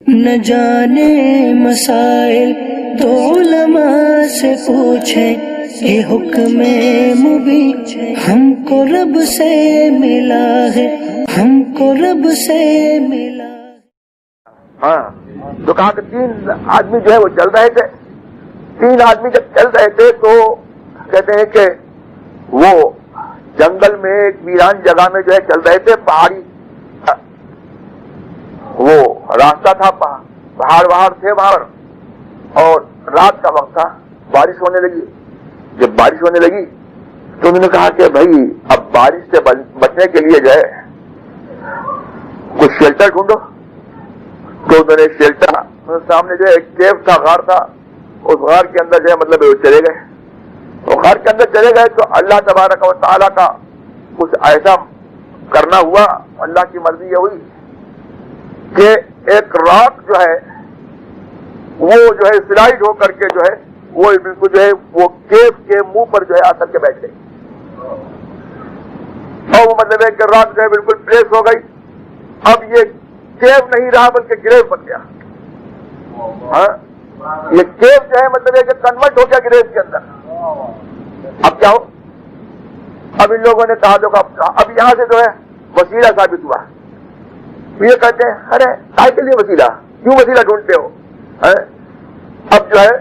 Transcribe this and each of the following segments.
نہ جانے مسائل تو علماء سے پوچھیں، یہ حکم مبین ہم کو رب سے ملا ہے، ہم کو رب سے ملا۔ ہاں تو کہا کہ 3 آدمی جو ہے وہ چل رہے تھے، 3 آدمی جب چل رہے تھے تو کہتے ہیں کہ وہ جنگل میں ایک ویران جگہ میں جو ہے چل رہے تھے، پہاڑی وہ راستہ تھا، پہاڑ تھے باہر، اور رات کا وقت تھا، بارش ہونے لگی۔ جب بارش ہونے لگی تو انہوں نے کہا کہ بھائی اب بارش سے بچنے کے لیے جو ہے کچھ شیلٹر ڈھونڈو۔ تو انہوں نے شیلٹر، سامنے جو ہے ایک کیو تھا، غار تھا، اس غار کے اندر جو ہے مطلب وہ چلے گئے۔ تو غار کے اندر چلے گئے تو اللہ تبارک و تعالیٰ کا کچھ ایسا کرنا ہوا، اللہ کی مرضی یہ ہوئی کہ ایک راک جو ہے وہ جو ہے سلائڈ ہو کر کے جو ہے وہ بالکل جو ہے وہ کیو کے منہ پر جو ہے آ کر کے بیٹھ گئی، اور وہ مطلب ہے کہ راک جو ہے بالکل پریس ہو گئی۔ اب یہ کیو نہیں رہا بلکہ گریو بن گیا۔ ہاں یہ کیو جو ہے مطلب ہے کہ کنورٹ ہو گیا گریو کے اندر۔ اب کیا ہو؟ اب ان لوگوں نے کہا دیکھو اب یہاں سے جو ہے وسیلہ ثابت ہوا۔ یہ کہتے ہیں ارے کائے کے لیے وسیلہ، کیوں وسیلہ ڈھونڈتے ہو؟ اب جو ہے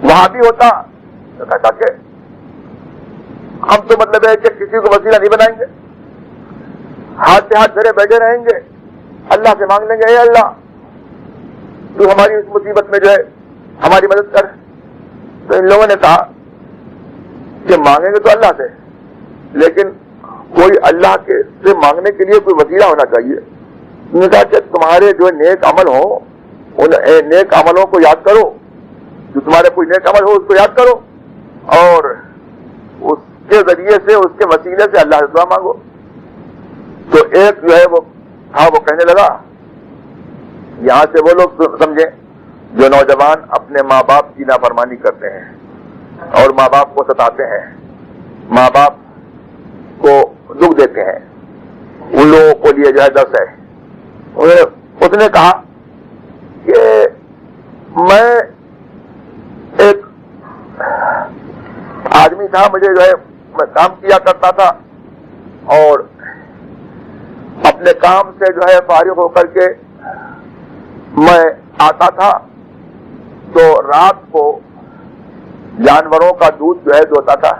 وہاں بھی ہوتا تو کہتا کہ ہم تو مطلب ہے کہ کسی کو وسیلہ نہیں بنائیں گے، ہاتھ سے ہاتھ دھرے بیٹھے رہیں گے، اللہ سے مانگ لیں گے اے اللہ تو ہماری اس مصیبت میں جو ہے ہماری مدد کر۔ تو ان لوگوں نے کہا کہ مانگیں گے تو اللہ سے، لیکن کوئی اللہ کے سے مانگنے کے لیے کوئی وسیلہ ہونا چاہیے۔ انہوں نے کہا کہ تمہارے جو نیک عمل ہوں ان نیک عملوں کو یاد کرو، جو تمہارے کوئی نیک عمل ہو اس کو یاد کرو، اور اس کے ذریعے سے اس کے وسیلے سے اللہ سے دعا مانگو۔ تو ایک جو ہے وہ تھا، وہ کہنے لگا، یہاں سے وہ لوگ سمجھیں جو نوجوان اپنے ماں باپ کی نافرمانی کرتے ہیں اور ماں باپ کو ستاتے ہیں، ماں باپ کو دکھ دیتے ہیں، ان لوگوں کو لیے جو ہے درس ہے۔ اس نے کہا کہ میں ایک آدمی تھا، مجھے جو ہے میں کام کیا کرتا تھا، اور اپنے کام سے جو ہے فارغ ہو کر کے میں آتا تھا تو رات کو جانوروں کا دودھ جو ہے دھوتا تھا،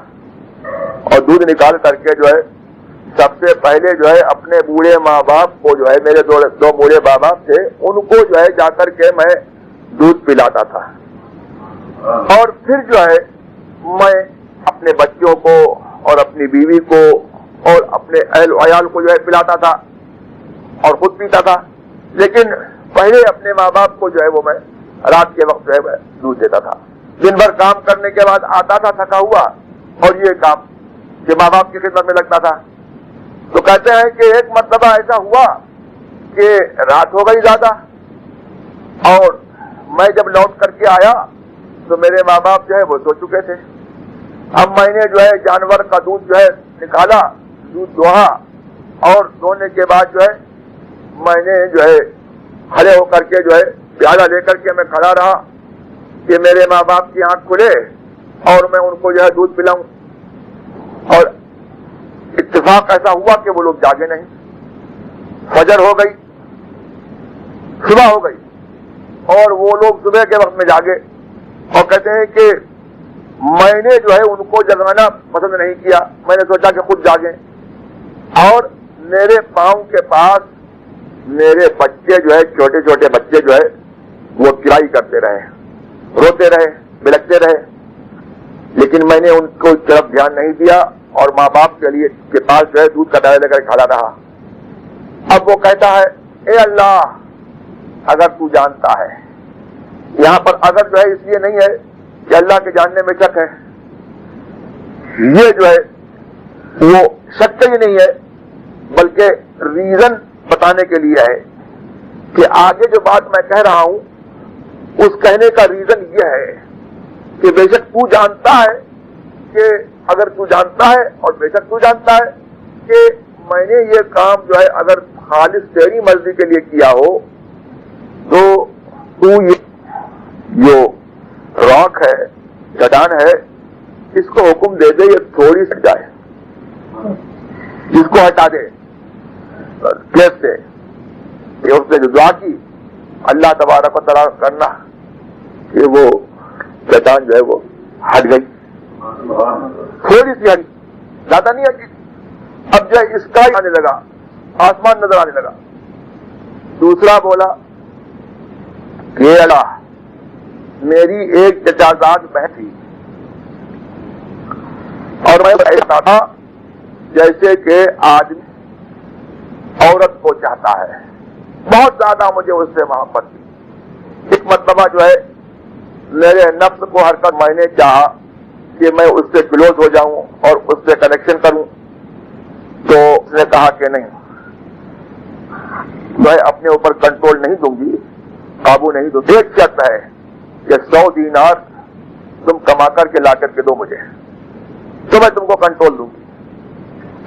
اور دودھ نکال کر کے جو ہے سب سے پہلے جو ہے اپنے بوڑھے ماں باپ کو جو ہے، میرے 2 بوڑھے ماں باپ تھے، ان کو جو ہے جا کر کے میں دودھ پلاتا تھا، اور پھر جو ہے میں اپنے بچوں کو اور اپنی بیوی کو اور اپنے اہل و عیال کو جو ہے پلاتا تھا اور خود پیتا تھا، لیکن پہلے اپنے ماں باپ کو جو ہے وہ میں رات کے وقت جو ہے میں دودھ دیتا تھا۔ دن بھر کام کرنے کے بعد آتا تھا تھکا ہوا، اور یہ کام کہ ماں باپ کی خدمت میں لگتا تھا۔ تو کہتے ہیں کہ ایک مرتبہ ایسا ہوا کہ رات ہو گئی زیادہ، اور میں جب لوٹ کر کے آیا تو میرے ماں باپ جو ہے وہ سو چکے تھے۔ اب میں نے جو ہے جانور کا دودھ جو ہے نکالا، دودھ دوہا، اور دھونے کے بعد جو ہے میں نے جو ہے کھڑے ہو کر کے جو ہے پیالہ لے کر کے میں کھڑا رہا کہ میرے ماں باپ کی آنکھ کھلے اور میں ان کو جو ہے دودھ پلاؤں، اور اتفاق ایسا ہوا کہ وہ لوگ جاگے نہیں۔ فجر ہو گئی، صبح ہو گئی، اور وہ لوگ صبح کے وقت میں جاگے، اور کہتے ہیں کہ میں نے جو ہے ان کو جگانا پسند نہیں کیا، میں نے سوچا کہ خود جاگیں، اور میرے پاؤں کے پاس میرے بچے جو ہے چھوٹے چھوٹے بچے جو ہے وہ کرائی کرتے رہے، روتے رہے، بلکتے رہے، لیکن میں نے ان کو اس طرف دھیان نہیں دیا، اور ماں باپ کے پاس جو ہے دودھ کا ڈالا لے کر کھڑا رہا۔ اب وہ کہتا ہے اے اللہ اگر تو جانتا ہے، یہاں پر اگر جو ہے اس لیے نہیں ہے کہ اللہ کے جاننے میں شک ہے، یہ جو ہے وہ شک ہی نہیں ہے بلکہ ریزن بتانے کے لیے ہے کہ آگے جو بات میں کہہ رہا ہوں اس کہنے کا ریزن یہ ہے کہ بے شک تو جانتا ہے کہ اگر تو جانتا ہے اور بے شک تو جانتا ہے کہ میں نے یہ کام جو ہے اگر خالص تیری مرضی کے لیے کیا ہو تو یہ جو راک ہے، چٹان ہے، اس کو حکم دے دے یہ تھوڑی سی جائے، اس کو ہٹا دے پلیس سے۔ یہ اس نے جو دعا کی اللہ تبارک و تعالیٰ کرنا کہ وہ چٹان جو ہے وہ ہٹ گئی، تھوڑی سی ہٹی، زیادہ نہیں ہٹی۔ اب جو ہے اس کا آنے لگا، آسمان نظر آنے لگا۔ دوسرا بولا کہ اللہ میری ایک چچازاد بہن تھی اور میں ایسا تھا جیسے کہ آدمی عورت کو چاہتا ہے، بہت زیادہ مجھے اس سے محبت تھی۔ ایک مرتبہ جو ہے میرے نفس کو حرکت، میں نے چاہا کہ میں اس سے کلوز ہو جاؤں اور اس سے کنیکشن کروں، تو اس نے کہا کہ نہیں، میں اپنے اوپر کنٹرول نہیں دوں گی، قابو نہیں دوں گی، ایک شرط ہے کہ 100 دینار تم کما کر کے لا کر کے دو مجھے، تو میں تم کو کنٹرول دوں گی۔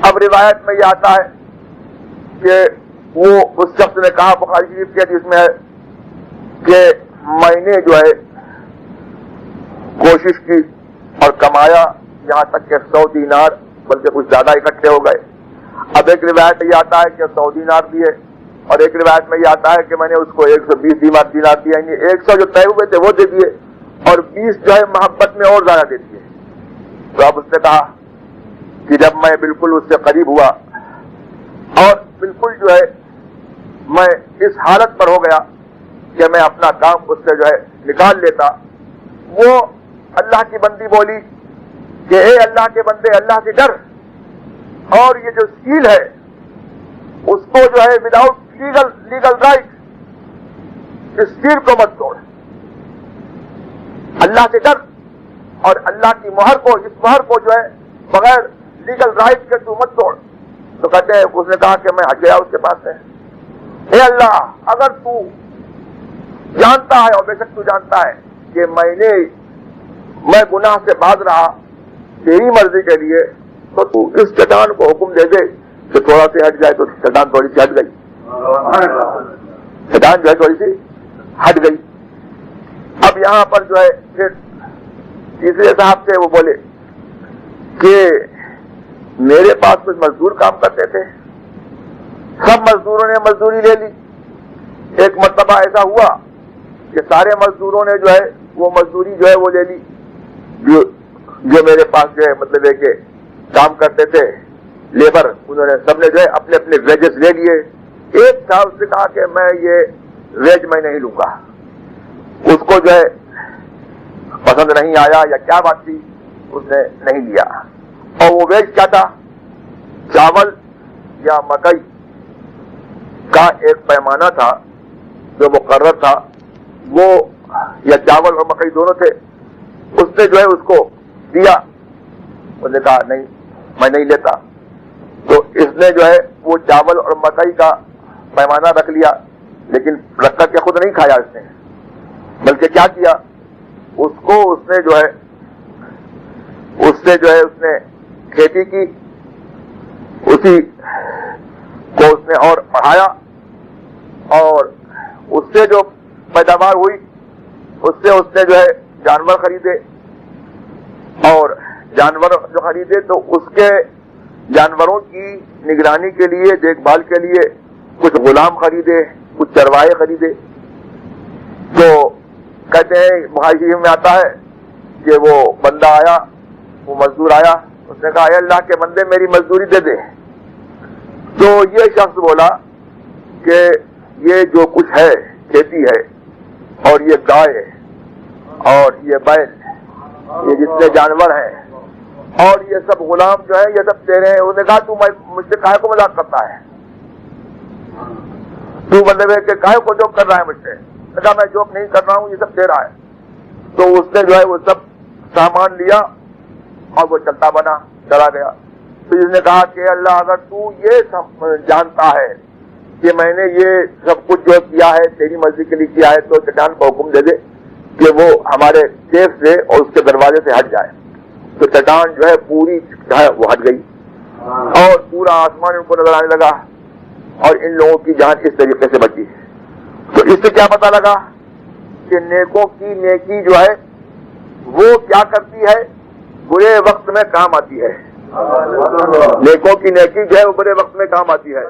اب روایت میں یہ آتا ہے کہ وہ اس شخص نے کہا، بخاری شریف کے حدیث میں ہے کہ میں نے جو ہے کوشش کی اور کمایا یہاں تک کہ 100 دینار بلکہ کچھ زیادہ اکٹھے ہو گئے۔ اب ایک روایت میں یہ آتا ہے کہ 100 دینار دیے، اور ایک روایت میں یہ آتا ہے کہ میں نے اس کو 120 دینار دیا، یعنی 100 جو طے ہوئے تھے وہ دے دیے اور 20 جو ہے محبت میں اور زیادہ دے دیے۔ تو اب اس نے کہا کہ جب میں بالکل اس سے قریب ہوا اور بالکل جو ہے میں اس حالت پر ہو گیا کہ میں اپنا کام اس سے جو ہے نکال لیتا، وہ اللہ کی بندی بولی کہ اے اللہ کے بندے، اللہ سے ڈر، اور یہ جو سیل ہے اس کو جو ہے وداؤٹ لیگل رائٹ اس سیل کو مت توڑ، اللہ سے ڈر، اور اللہ کی مہر کو، اس مہر کو جو ہے بغیر لیگل رائٹ کے تو مت توڑ۔ تو کہتے ہیں اس نے کہا کہ میں ہٹ گیا اس کے پاس سے، اے اللہ اگر تو جانتا ہے، اور بے شک تو جانتا ہے کہ میں گناہ سے باز رہا تیری مرضی کے لیے، تو تو اس چٹان کو حکم دے دے کہ تھوڑا سی ہٹ جائے۔ تو چٹان تھوڑی سی ہٹ گئی، چٹان جو ہے تھوڑی سی ہٹ گئی۔ اب یہاں پر جو ہے پھر تیسرے صاحب سے وہ بولے کہ میرے پاس کچھ مزدور کام کرتے تھے، سب مزدوروں نے مزدوری لے لی۔ ایک مرتبہ ایسا ہوا کہ سارے مزدوروں نے جو ہے وہ مزدوری جو ہے وہ لے لی، جو میرے پاس جو ہے مطلب ہے کہ کام کرتے تھے لیبر، انہوں نے سب نے جو ہے اپنے اپنے ویجز لے لیے۔ ایک تھا اس نے کہا کہ میں یہ ویج میں نہیں لوں گا، اس کو جو ہے پسند نہیں آیا یا کیا بات تھی، اس نے نہیں لیا۔ اور وہ ویج کیا تھا؟ چاول یا مکئی کا ایک پیمانہ تھا جو مقرر تھا، وہ یا چاول اور مکئی دونوں تھے، اس نے جو ہے اس کو دیا، اس نے کہا نہیں میں نہیں لیتا۔ تو اس نے جو ہے وہ چاول اور مکئی کا پیمانہ رکھ لیا، لیکن رکھ کر کے خود نہیں کھایا اس نے، بلکہ کیا کیا، اس کو اس نے جو ہے کھیتی کی، اسی کو اس نے اور بڑھایا، اور اس سے جو پیداوار ہوئی اس سے اس نے جو ہے جانور خریدے، اور جانور جو خریدے تو اس کے جانوروں کی نگرانی کے لیے، دیکھ بھال کے لیے کچھ غلام خریدے، کچھ چروائے خریدے۔ تو کہتے ہیں بخاری شریف میں آتا ہے کہ وہ بندہ آیا، وہ مزدور آیا، اس نے کہا اے اللہ کے بندے میری مزدوری دے دے۔ تو یہ شخص بولا کہ یہ جو کچھ ہے کھیتی ہے، اور یہ گائے اور یہ بیل، یہ جتنے جانور ہیں اور یہ سب غلام جو ہے یہ سب تیرے ہیں۔ انہوں نے کہا تو مجھ سے کاہے کو مذاق کرتا ہے، تو مطلب ہے کہ کاہے کو جوک کر رہا ہے مجھ سے؟ نے کہا میں جوک نہیں کر رہا ہوں، یہ سب تیرا ہے۔ تو اس نے جو ہے وہ سب سامان لیا اور وہ چلتا بنا چلا گیا۔ تو اس نے کہا کہ اللہ اگر تو یہ سب جانتا ہے کہ میں نے یہ سب کچھ جو کیا ہے تیری مرضی کے لیے کیا ہے، تو چٹان کو حکم دے دے کہ وہ ہمارے کیف سے اور اس کے دروازے سے ہٹ جائے۔ تو چٹان جو ہے پوری جو ہے وہ ہٹ گئی، اور پورا آسمان ان کو نظر آنے لگا اور ان لوگوں کی جان اس طریقے سے بچی. تو اس سے کیا پتا لگا کہ نیکوں کی نیکی جو ہے وہ کیا کرتی ہے, برے وقت میں کام آتی ہے. نیکوں کی نیکی جو ہے وہ برے وقت میں کام آتی ہے.